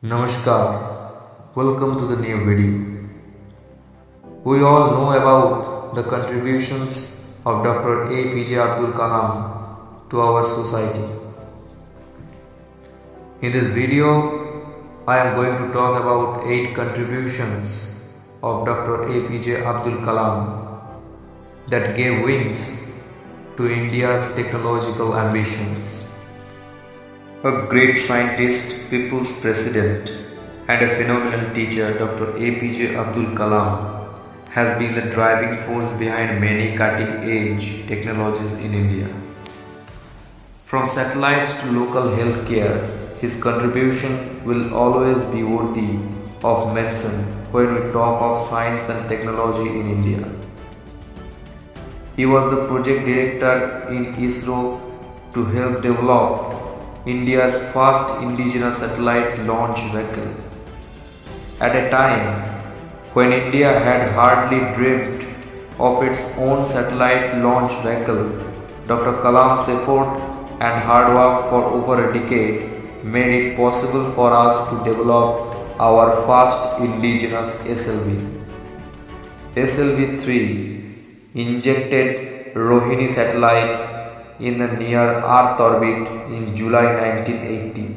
Namaskar, welcome to the new video. We all know about the contributions of Dr. APJ Abdul Kalam to our society. In this video, I am going to talk about 8 contributions of Dr. APJ Abdul Kalam that gave wings to India's technological ambitions. A great scientist, people's president, and a phenomenal teacher, Dr. APJ Abdul Kalam, has been the driving force behind many cutting-edge technologies in India. From satellites to local healthcare, his contribution will always be worthy of mention when we talk of science and technology in India. He was the project director in ISRO to help develop India's first indigenous satellite launch vehicle. At a time when India had hardly dreamt of its own satellite launch vehicle, Dr. Kalam's effort and hard work for over a decade made it possible for us to develop our first indigenous SLV. SLV-3 injected Rohini satellite in the near-Earth orbit in July 1980,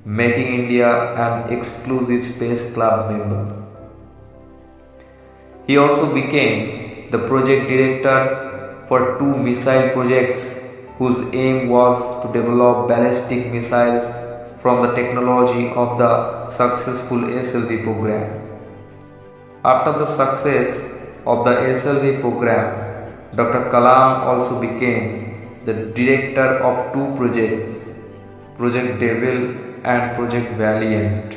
making India an exclusive Space Club member. He also became the project director for 2 missile projects whose aim was to develop ballistic missiles from the technology of the successful SLV program. After the success of the SLV program, Dr. Kalam also became the director of 2 projects, Project Devil and Project Valiant.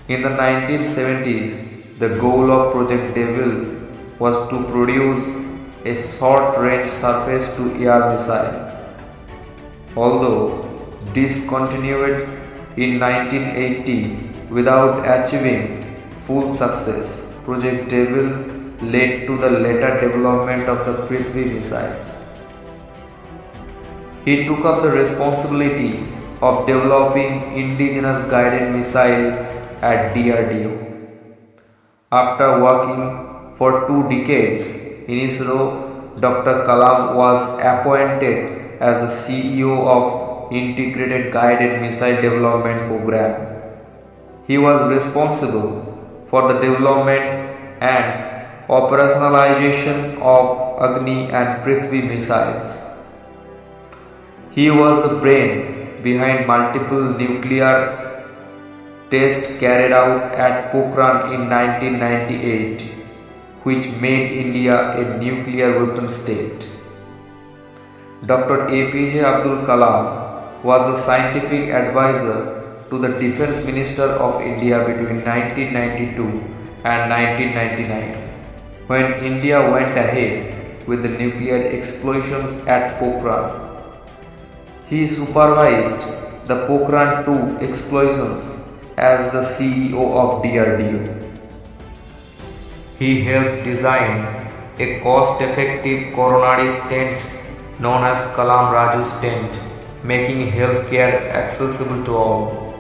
In the 1970s, the goal of Project Devil was to produce a short-range surface-to-air missile. Although discontinued in 1980 without achieving full success, Project Devil led to the later development of the Prithvi missile. He took up the responsibility of developing indigenous guided missiles at DRDO. After working for 2 decades in ISRO, Dr. Kalam was appointed as the CEO of Integrated Guided Missile Development Program. He was responsible for the development and operationalization of Agni and Prithvi missiles. He was the brain behind multiple nuclear tests carried out at Pokhran in 1998, which made India a nuclear weapon state. Dr. APJ Abdul Kalam was the scientific advisor to the Defense Minister of India between 1992 and 1999, when India went ahead with the nuclear explosions at Pokhran. He supervised the Pokhran 2 explosions as the CEO of DRDO. He helped design a cost-effective coronary stent known as Kalam Raju stent, making healthcare accessible to all.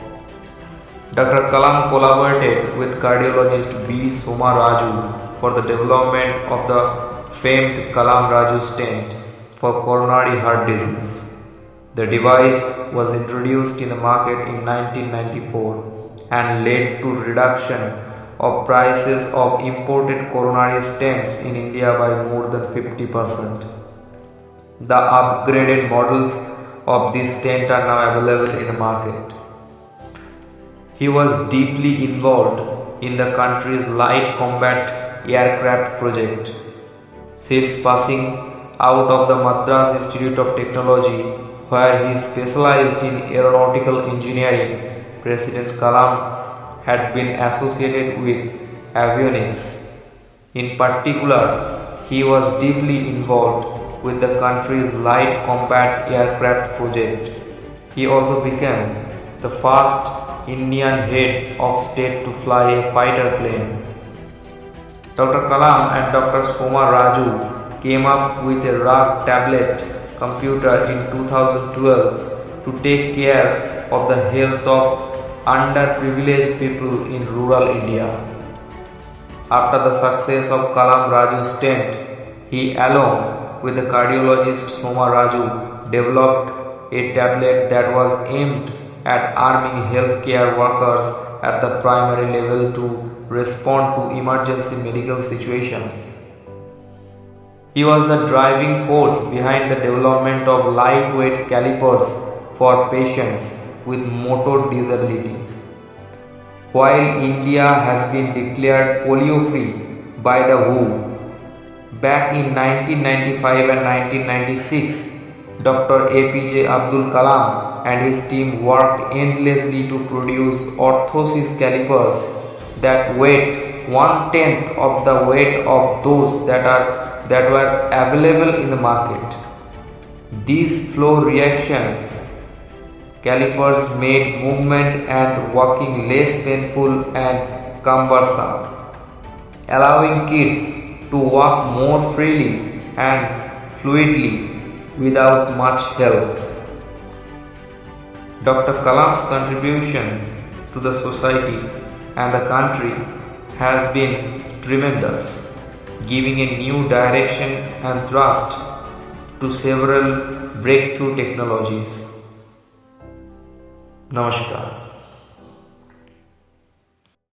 Dr. Kalam collaborated with cardiologist B. Soma Raju for the development of the famed Kalam Raju stent for coronary heart disease. The device was introduced in the market in 1994 and led to reduction of prices of imported coronary stents in India by more than 50%. The upgraded models of this stent are now available in the market. He was deeply involved in the country's light combat aircraft project. Since passing out of the Madras Institute of Technology, where he specialized in aeronautical engineering, President Kalam had been associated with avionics. In particular, he was deeply involved with the country's light combat aircraft project. He also became the first Indian head of state to fly a fighter plane. Dr. Kalam and Dr. Soma Raju came up with a RAG tablet computer in 2012 to take care of the health of underprivileged people in rural India. After the success of Kalam Raju's tent, he, along with the cardiologist Soma Raju, developed a tablet that was aimed at arming healthcare workers at the primary level to respond to emergency medical situations. He was the driving force behind the development of lightweight calipers for patients with motor disabilities. While India has been declared polio-free by the WHO, back in 1995 and 1996, Dr. APJ Abdul Kalam and his team worked endlessly to produce orthosis calipers that weighed 1/10 of the weight of those that were available in the market. These flow reaction calipers made movement and walking less painful and cumbersome, allowing kids to walk more freely and fluidly without much help. Dr. Kalam's contribution to the society and the country has been tremendous, giving a new direction and thrust to several breakthrough technologies. Namaskar.